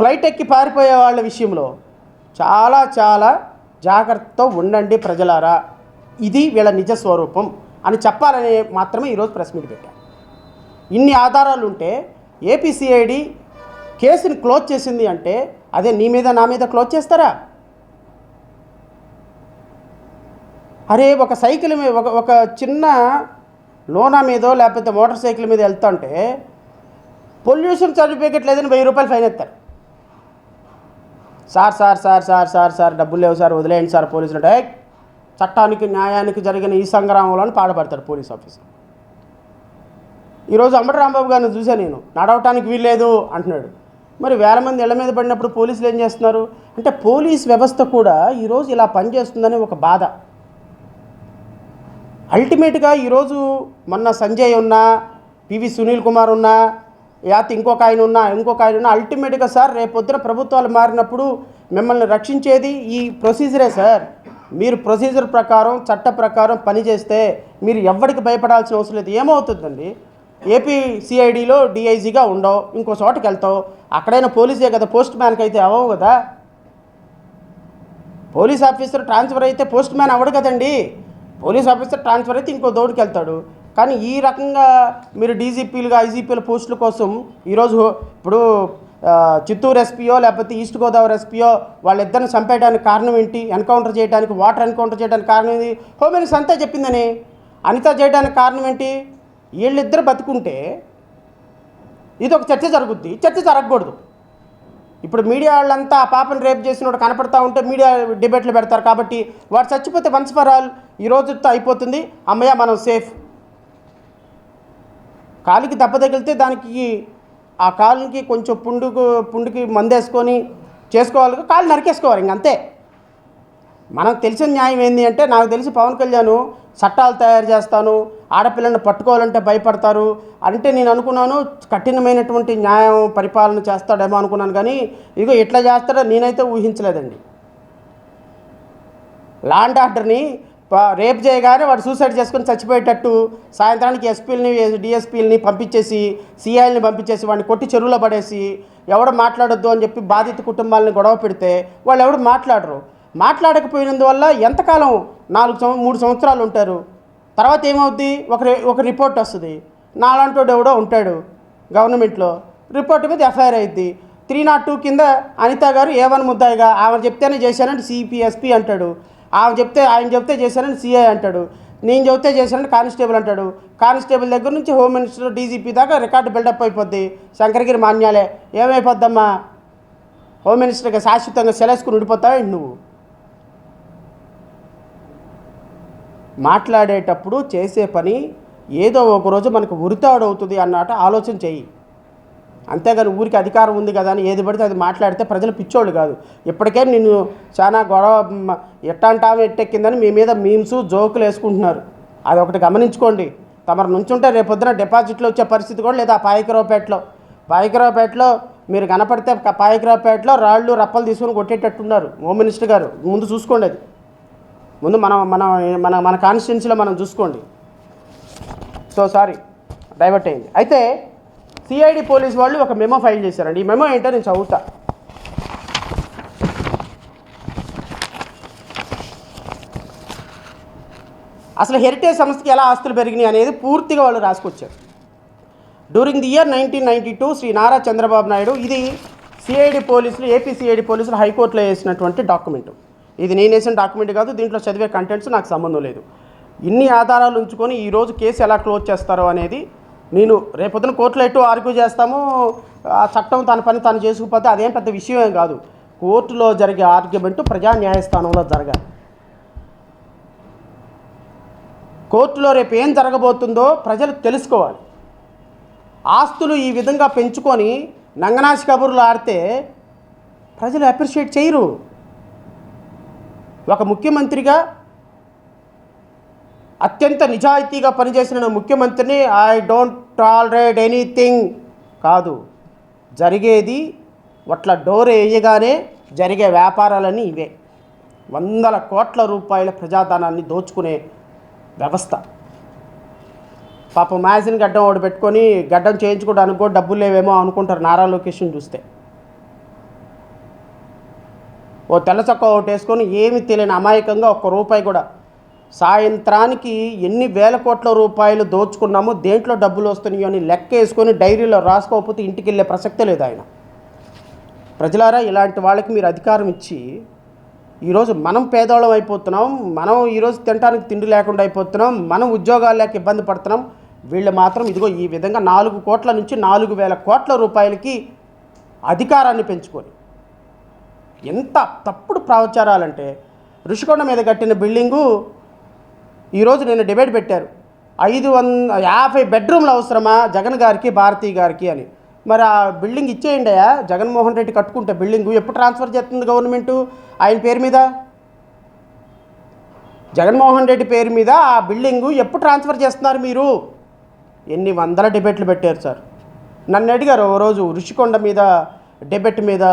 Flight ఎక్కి పారిపోయే వాళ్ళ విషయంలో చాలా చాలా జాగ్రత్తతో ఉండండి ప్రజలారా, ఇది వీళ్ళ నిజ స్వరూపం అని చెప్పాలని మాత్రమే ఈరోజు ప్రెస్ మీట్ పెట్టాను. ఇన్ని ఆధారాలు ఉంటే ఏపీసీఐడి కేసుని క్లోజ్ చేసింది అంటే అదే నీ మీద నా మీద క్లోజ్ చేస్తారా? అరే ఒక సైకిల్ మీద ఒక చిన్న లోనా మీదో లేకపోతే మోటార్ సైకిల్ మీద వెళ్తుంటే పొల్యూషన్ సర్టిఫికేట్ లేదని 1000 రూపాయలు ఫైన్ ఎత్తారు. Sir sir sir sir sir sir డబ్బులు లేవు సార్ వదిలేయండి సార్ పోలీసులు అంటే చట్టానికి న్యాయానికి జరిగిన ఈ సంగ్రామంలో పాడుపడతాడు పోలీస్ ఆఫీసర్. ఈరోజు అంబటి రాంబాబు గారిని చూసా నేను, నడవటానికి వీల్లేదు అంటున్నాడు. మరి వేల మంది ఇళ్ల మీద పడినప్పుడు పోలీసులు ఏం చేస్తున్నారు అంటే పోలీస్ వ్యవస్థ కూడా ఈరోజు ఇలా పనిచేస్తుందని ఒక బాధ. అల్టిమేట్గా ఈరోజు మొన్న సంజయ్ ఉన్నా, పివి సునీల్ కుమార్ ఉన్నా, లేకపోతే ఇంకొక ఆయన ఉన్నా అల్టిమేట్గా సార్ రేపొద్దున ప్రభుత్వాలు మారినప్పుడు మిమ్మల్ని రక్షించేది ఈ ప్రొసీజరే సార్. మీరు ప్రొసీజర్ ప్రకారం చట్ట ప్రకారం పనిచేస్తే మీరు ఎవరికి భయపడాల్సిన అవసరం లేదు. ఏమవుతుందండి, ఏపీ సిఐడిలో డిఐజీగా ఉండవు, ఇంకో చోటకి వెళ్తావు, అక్కడైనా పోలీసే కదా, పోస్ట్ మ్యాన్కి అయితే అవ్వవు కదా. పోలీస్ ఆఫీసర్ ట్రాన్స్ఫర్ అయితే పోస్ట్ మ్యాన్ అవ్వడు కదండి. పోలీస్ ఆఫీసర్ ట్రాన్స్ఫర్ అయితే ఇంకో దౌడికి వెళ్తాడు. కానీ ఈ రకంగా మీరు డీజీపీలుగా ఐజీపీల పోస్టుల కోసం ఈరోజు ఇప్పుడు చిత్తూరు ఎస్పీయో లేకపోతే ఈస్ట్ గోదావరి ఎస్పీయో వాళ్ళిద్దరిని చంపేయడానికి కారణం ఏంటి, ఎన్కౌంటర్ చేయడానికి, వాటర్ ఎన్కౌంటర్ చేయడానికి కారణం ఏంటి, హోమ్ మినిస్టర్ అంతా చెప్పిందని. అనిత చేయడానికి కారణం ఏంటి, వీళ్ళిద్దరు బతుకుంటే ఇది ఒక చర్చ జరుగుద్ది, చర్చ జరగకూడదు. ఇప్పుడు మీడియా వాళ్ళంతా ఆ పాపను రేప్ చేసినోడు కనపడతా ఉంటే మీడియా డిబేట్లు పెడతారు. కాబట్టి వాడు చచ్చిపోతే వన్స్ ఫర్ ఆల్ ఈ రోజుతో అయిపోతుంది, అమ్మయ్య మనం సేఫ్. కాలికి దెబ్బ తగిలితే దానికి ఆ కాలుకి కొంచెం పుండుకి మందేసుకొని చేసుకోవాలి, కాలు నరికేసుకోవాలి, ఇంకంతే. మనకు తెలిసిన న్యాయం ఏంటి అంటే, నాకు తెలిసి పవన్ కళ్యాణ్ చట్టాలు తయారు చేస్తాను, ఆడపిల్లని పట్టుకోవాలంటే భయపడతారు అంటే నేను అనుకున్నాను కఠినమైనటువంటి న్యాయం పరిపాలన చేస్తాడేమో అనుకున్నాను. కానీ ఇదిగో ఇట్లా చేస్తాడో నేనైతే ఊహించలేదండి. లా అండ్ ఆర్డర్ని రేప్ చేయగానే వాడు సూసైడ్ చేసుకొని చచ్చిపోయేటట్టు సాయంత్రానికి ఎస్పీలని డిఎస్పీలని పంపించేసి సిఐల్ని పంపించేసి వాడిని కొట్టి చెరువులో పడేసి ఎవడు మాట్లాడొద్దు అని చెప్పి బాధిత కుటుంబాలని గొడవ పెడితే వాళ్ళు ఎవడు మాట్లాడరు. మాట్లాడకపోయినందువల్ల ఎంతకాలం 3 సంవత్సరాలు ఉంటారు. తర్వాత ఏమవుద్ది, ఒక రిపోర్ట్ వస్తుంది, నాలాంటోడు ఎవడో ఉంటాడు గవర్నమెంట్లో, రిపోర్ట్ మీద ఎఫ్ఐఆర్ అయింది. 302 కింద అనిత గారు A1 ముద్దాయిగా ఆమె చెప్తేనే చేశానని సిపిఎస్పీ అంటాడు, ఆయన చెప్తే చేశానని సిఐ అంటాడు, నేను చెప్తే చేశానని కానిస్టేబుల్ అంటాడు. కానిస్టేబుల్ దగ్గర నుంచి హోమ్ మినిస్టర్ డీజీపీ దాకా రికార్డు బిల్డప్ అయిపోద్ది. శంకరగిరి మాన్యాలే ఏమైపోద్దమ్మా, హోమ్ మినిస్టర్గా శాశ్వతంగా సెలవుకుని ఉండిపోతావు నువ్వు. మాట్లాడేటప్పుడు చేసే పని ఏదో ఒకరోజు మనకు ఉరితాడవుతుంది అన్నట్ట ఆలోచన చెయ్యి. అంతేగాని ఊరికి అధికారం ఉంది కదా అని ఏది పడితే అది మాట్లాడితే ప్రజలు పిచ్చోళ్ళు కాదు. ఇప్పటికే నిన్ను చాలా గొడవ ఎట్టంటామే ఎట్టెక్కిందని మీ మీద మీమ్స్ జోకులు వేసుకుంటున్నారు. అది ఒకటి గమనించుకోండి. తమరు నుంచుంటే రేపొద్దున డిపాజిట్లు వచ్చే పరిస్థితి కూడా లేదా. పాయకరావుపేటలో మీరు కనపడితే పాయకరావుపేటలో రాళ్ళు రప్పలు తీసుకొని కొట్టేటట్టున్నారు హోమ్ మినిస్టర్ గారు. ముందు చూసుకోండి, అది ముందు మన కాన్స్టిట్యున్సీలో మనం చూసుకోండి. సో సారీ డైవర్ట్ అయింది. అయితే సిఐడి పోలీస్ వాళ్ళు ఒక మెమో ఫైల్ చేశారండి. ఈ మెమో ఏంటో నేను చదువుతా. అసలు హెరిటేజ్ సంస్థకి ఎలా ఆస్తులు పెరిగినాయి అనేది పూర్తిగా వాళ్ళు రాసుకొచ్చారు. During the year 1992 Shri Nara Chandrababu Naidu, ఇది సిఐడి పోలీసులు, ఏపీ సిఐడి పోలీసులు హైకోర్టులో వేసినటువంటి డాక్యుమెంట్. ఇది నేను వేసిన డాక్యుమెంట్ కాదు, దీంట్లో చదివే కంటెంట్స్ నాకు సంబంధం లేదు. ఇన్ని ఆధారాలు ఉంచుకొని ఈరోజు కేసు ఎలా క్లోజ్ చేస్తారో అనేది నేను రేపొద్దున కోర్టులో ఎటు ఆర్గ్యూ చేస్తాము. ఆ చట్టం తన పని తను చేసుకుపోతే అదేం పెద్ద విషయమే కాదు. కోర్టులో జరిగే ఆర్గ్యుమెంట్ ప్రజా న్యాయస్థానంలో జరగాలి. కోర్టులో రేపు ఏం జరగబోతుందో ప్రజలు తెలుసుకోవాలి. ఆస్తులు ఈ విధంగా పెంచుకొని నంగనాచి కబుర్లు ఆడితే ప్రజలు అప్రిషియేట్ చేయరు. ఒక ముఖ్యమంత్రిగా, అత్యంత నిజాయితీగా పనిచేసిన ముఖ్యమంత్రిని ఐ డోంట్ టాలరేట్ ఎనీథింగ్ కాదు. జరిగేది అట్లా డోర్ వేయగానే జరిగే వ్యాపారాలన్నీ ఇవే. 100 కోట్ల రూపాయల ప్రజాధనాన్ని దోచుకునే వ్యవస్థ. పాపం మ్యాజిన్ గడ్డం ఒకటి పెట్టుకొని గడ్డం చేయించుకోవడానికి కూడా డబ్బులు లేవేమో అనుకుంటారు నారా లోకేష్ని చూస్తే. ఓ తెల్ల చొక్కా ఒకటి వేసుకొని ఏమి తెలియని అమాయకంగా ₹1 కూడా సాయంత్రానికి ఎన్ని వేల కోట్ల రూపాయలు దోచుకున్నామో దేంట్లో డబ్బులు వస్తున్నాయో అని లెక్క వేసుకొని డైరీలో రాసుకోకపోతే ఇంటికి వెళ్ళే ప్రసక్తే లేదు ఆయన. ప్రజలారా, ఇలాంటి వాళ్ళకి మీరు అధికారం ఇచ్చి ఈరోజు మనం పేదవాళ్ళం అయిపోతున్నాం, మనం ఈరోజు తినడానికి తిండి లేకుండా అయిపోతున్నాం, మనం ఉద్యోగాలు లేక ఇబ్బంది పడుతున్నాం. వీళ్ళు మాత్రం ఇదిగో ఈ విధంగా 4 కోట్ల నుంచి 4,000 కోట్ల రూపాయలకి అధికారాన్ని పెంచుకొని ఎంత తప్పుడు ప్రచారాలంటే, ఋషికొండ మీద కట్టిన బిల్డింగు ఈరోజు నేను డిబేట్ పెట్టారు, 550 బెడ్రూమ్లు అవసరమా జగన్ గారికి భారతీ గారికి అని. మరి ఆ బిల్డింగ్ ఇచ్చేయండి అయ్యా, జగన్మోహన్ రెడ్డి కట్టుకుంటే బిల్డింగు ఎప్పుడు ట్రాన్స్ఫర్ చేస్తుంది గవర్నమెంటు ఆయన పేరు మీద? జగన్మోహన్ రెడ్డి పేరు మీద ఆ బిల్డింగు ఎప్పుడు ట్రాన్స్ఫర్ చేస్తున్నారు మీరు? ఎన్ని వందల డిబేట్లు పెట్టారు సార్. నన్ను అడిగారు ఓ రోజు ఋషికొండ మీద డిబేట్ మీద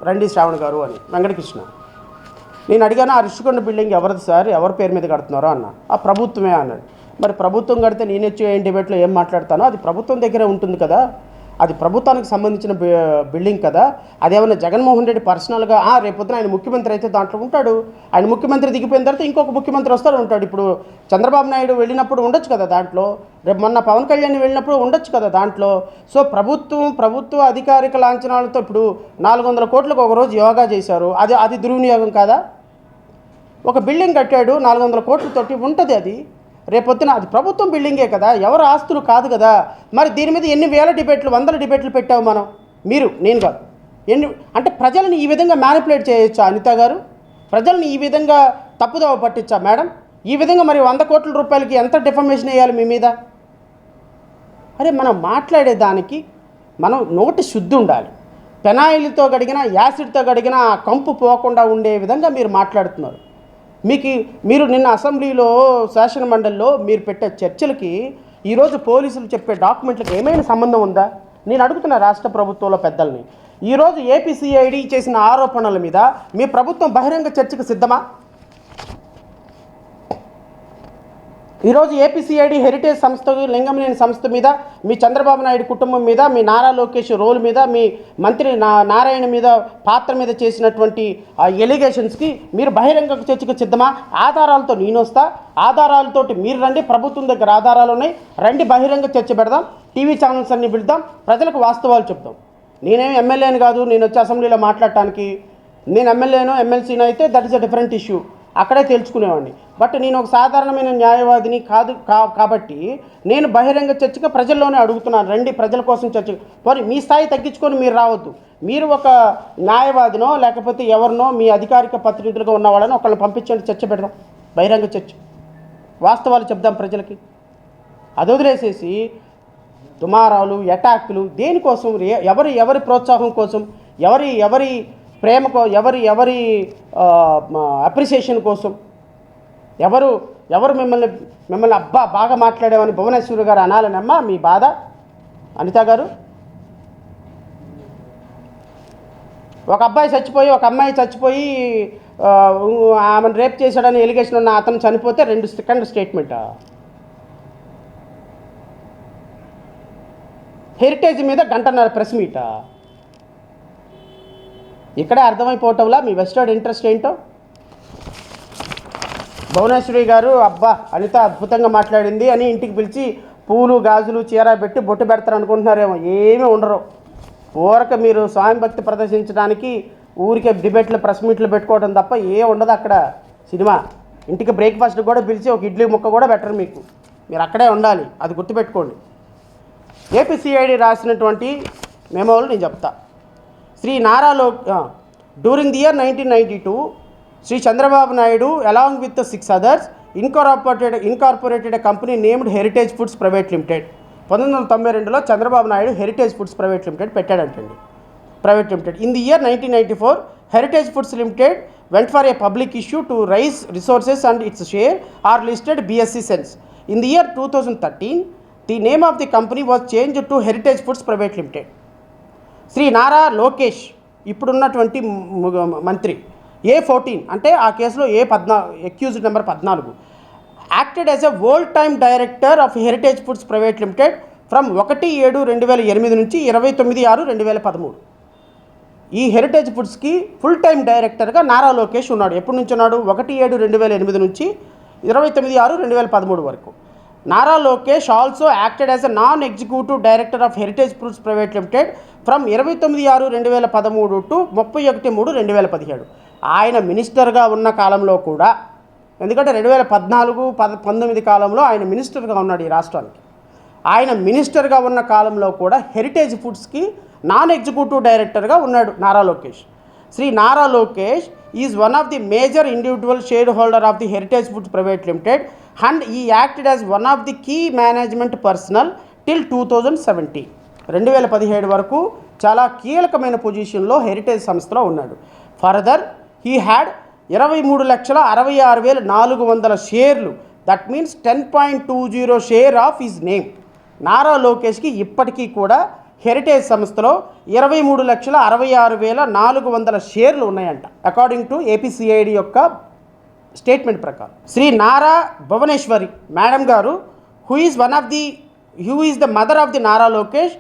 రండి శ్రావణ్ గారు అని, వెంకటకృష్ణ. నేను అడిగాను, ఆ ఋషికొండ బిల్డింగ్ ఎవరిది సార్, ఎవరి పేరు మీద కడుతున్నారో అన్న. ఆ ప్రభుత్వమే అన్నాడు. మరి ప్రభుత్వం కడితే నేను వచ్చి ఏం డిబేట్లో ఏం మాట్లాడతానో అది ప్రభుత్వం దగ్గరే ఉంటుంది కదా, అది ప్రభుత్వానికి సంబంధించిన బిల్డింగ్ కదా, అదేమన్నా జగన్మోహన్ రెడ్డి పర్సనల్గా రేపొద్దున ఆయన ముఖ్యమంత్రి అయితే దాంట్లో ఉంటాడు, ఆయన ముఖ్యమంత్రి దిగిపోయిన తర్వాత ఇంకొక ముఖ్యమంత్రి వస్తాడు ఉంటాడు. ఇప్పుడు చంద్రబాబు నాయుడు వెళ్ళినప్పుడు ఉండొచ్చు కదా దాంట్లో, రేపు మొన్న పవన్ కళ్యాణ్ వెళ్ళినప్పుడు ఉండొచ్చు కదా దాంట్లో. సో ప్రభుత్వ అధికారిక లాంఛనాలతో ఇప్పుడు 400 కోట్లకు ఒకరోజు యోగా చేశారు, అది దుర్వినియోగం కాదా? ఒక బిల్డింగ్ కట్టాడు 400 కోట్లతోటి ఉంటుంది, అది రేపొద్దున అది ప్రభుత్వం బిల్డింగే కదా, ఎవరు ఆస్తులు కాదు కదా. మరి దీని మీద ఎన్ని వేల డిబేట్లు, వందల డిబేట్లు పెట్టావు మనం, మీరు, నేను కాదు. అంటే ప్రజల్ని ఈ విధంగా మ్యానిపులేట్ చేయొచ్చా అనిత గారు? ప్రజల్ని ఈ విధంగా తప్పుదోవ పట్టించా మేడం? ఈ విధంగా మరి 100 కోట్ల రూపాయలకి ఎంత డిఫమేషన్ వేయాలి మీ మీద? అరే, మనం మాట్లాడేదానికి మనం నోటి శుద్ధి ఉండాలి. పెనాయిల్తో గడిగిన, యాసిడ్తో గడిగిన ఆ కంపు పోకుండా ఉండే విధంగా మీరు మాట్లాడుతున్నారు. మీరు నిన్న అసెంబ్లీలో, శాసన మండలిలో మీరు పెట్టే చర్చలకి ఈరోజు పోలీసులు చెప్పే డాక్యుమెంట్లకు ఏమైనా సంబంధం ఉందా? నేను అడుగుతున్నా రాష్ట్ర ప్రభుత్వంలో పెద్దల్ని. ఈరోజు ఏపీసీఐడి చేసిన ఆరోపణల మీద మీ ప్రభుత్వం బహిరంగ చర్చకు సిద్ధమా? ఈరోజు ఏపీసీఐడి హెరిటేజ్ సంస్థ, లింగంనేని సంస్థ మీద, మీ చంద్రబాబు నాయుడు కుటుంబం మీద, మీ నారా లోకేష్ రోల్ మీద, మీ మంత్రి నారాయణ మీద పాత్ర మీద చేసినటువంటి ఎలిగేషన్స్కి మీరు బహిరంగ చర్చకు సిద్ధమా? ఆధారాలతో నేను వస్తా, ఆధారాలతోటి మీరు రండి, ప్రభుత్వం దగ్గర ఆధారాలు ఉన్నాయి, రండి బహిరంగ చర్చ పెడదాం, టీవీ ఛానల్స్ అన్ని పిలుద్దాం, ప్రజలకు వాస్తవాలు చెప్దాం. నేనేమి ఎమ్మెల్యేని కాదు, నేను వచ్చి అసెంబ్లీలో మాట్లాడటానికి. నేను ఎమ్మెల్యేనో ఎమ్మెల్సీనో అయితే that is a different issue, అక్కడే తెలుసుకునేవాడిని. బట్ నేను ఒక సాధారణమైన న్యాయవాదిని కాదు కాబట్టి నేను బహిరంగ చర్చగా ప్రజల్లోనే అడుగుతున్నాను, రండి ప్రజల కోసం చర్చ. మరి మీ స్థాయి తగ్గించుకొని మీరు రావద్దు. మీరు ఒక న్యాయవాదినో లేకపోతే ఎవరినో మీ అధికారిక ప్రతినిధులుగా ఉన్న వాళ్ళని ఒకళ్ళని పంపించండి, చర్చ పెడదాం, బహిరంగ చర్చ, వాస్తవాలు చెప్దాం ప్రజలకి. అది వదిలేసేసి దుమారాలు, అటాక్లు దేనికోసం? ఎవరి ప్రోత్సాహం కోసం, ఎవరి ప్రేమకో, ఎవరి అప్రిసియేషన్ కోసం, ఎవరు మిమ్మల్ని అబ్బా బాగా మాట్లాడేవని భువనేశ్వరి గారు అనాలనమ్మా మీ బాధ అనిత గారు? ఒక అబ్బాయి చచ్చిపోయి, ఒక అమ్మాయి చచ్చిపోయి ఆమెను రేప్ చేశాడని ఎలిగేషన్ ఉన్న అతను చనిపోతే 2 సెకండ్ స్టేట్మెంటా? హెరిటేజ్ మీద 1.5 గంటన్నర ప్రెస్ మీటా? ఇక్కడే అర్థమైపోవటంలా మీ వెస్టర్డ్ ఇంట్రెస్ట్ ఏంటో. భువనేశ్వరి గారు అబ్బా అనిత అద్భుతంగా మాట్లాడింది అని ఇంటికి పిలిచి పూలు, గాజులు, చీర పెట్టి బొట్టు పెడతారు అనుకుంటున్నారేమో. ఏమీ ఉండరు. ఊరక మీరు స్వామి భక్తి ప్రదర్శించడానికి ఊరికే డిబేట్లు, ప్రెస్ మీట్లు పెట్టుకోవడం తప్ప ఉండదు అక్కడ సినిమా. ఇంటికి బ్రేక్ఫాస్ట్ కూడా పిలిచి ఒక ఇడ్లీ ముక్క కూడా పెట్టరు మీకు. మీరు అక్కడే ఉండాలి, అది గుర్తుపెట్టుకోండి. ఏపీసీఐడి రాసినటువంటి మెమోలు నేను చెప్తా. Shri during the year 1992, Sri Chandrababu Naidu, along with the 6 others, incorporated a company named Heritage Foods Private Limited. 1992లో Chandrababu Naidu Heritage foods private Limited పెట్టాడంటండి, private limited. In the year 1994, Heritage Foods Limited went for a public issue to raise resources and its share are listed BSE cents. In the year 2013, the name of the company was changed to Heritage Foods Private Limited. Shri Nara Lokesh ఇప్పుడున్నటువంటి మంత్రి A14 అంటే ఆ కేసులో accused number 14 acted as a world time director of Heritage foods private limited from 1/7/2008 నుంచి 29/6/2013. ఈ heritage ఫుడ్స్కి full time డైరెక్టర్గా నారా లోకేష్ ఉన్నాడు. ఎప్పటి నుంచి ఉన్నాడు? 1/7/2008 నుంచి 29/6/2013 వరకు. Nara Lokesh also acted as a non executive director of Heritage foods private limited from 29/6/2013 to 31/3/2017. ఆయన మినిస్టర్గా ఉన్న కాలంలో కూడా, ఎందుకంటే 2014-19 కాలంలో ఆయన మినిస్టర్గా ఉన్నాడు ఈ రాష్ట్రానికి. ఆయన మినిస్టర్గా ఉన్న కాలంలో కూడా హెరిటేజ్ ఫుడ్స్కి నాన్ ఎగ్జిక్యూటివ్ డైరెక్టర్గా ఉన్నాడు Nara Lokesh. Shri Nara Lokesh is one of the major individual shareholder of the Heritage foods private Limited and he acted as one of the key management personnel till 2017. 2017 వరకు చాలా కీలకమైన పొజిషన్లో హెరిటేజ్ సంస్థలో ఉన్నాడు. ఫర్దర్ హీ హ్యాడ్ 23,66,400 షేర్లు, that means 10.20 share of his name. Nara లోకేష్కి ఇప్పటికీ కూడా హెరిటేజ్ సంస్థలో 23,66,400 షేర్లు ఉన్నాయంట, అకార్డింగ్ టు ఏపీసీఐడి యొక్క స్టేట్మెంట్ ప్రకారం. శ్రీ నారా భువనేశ్వరి మేడం గారు who is the mother of the Nara Lokesh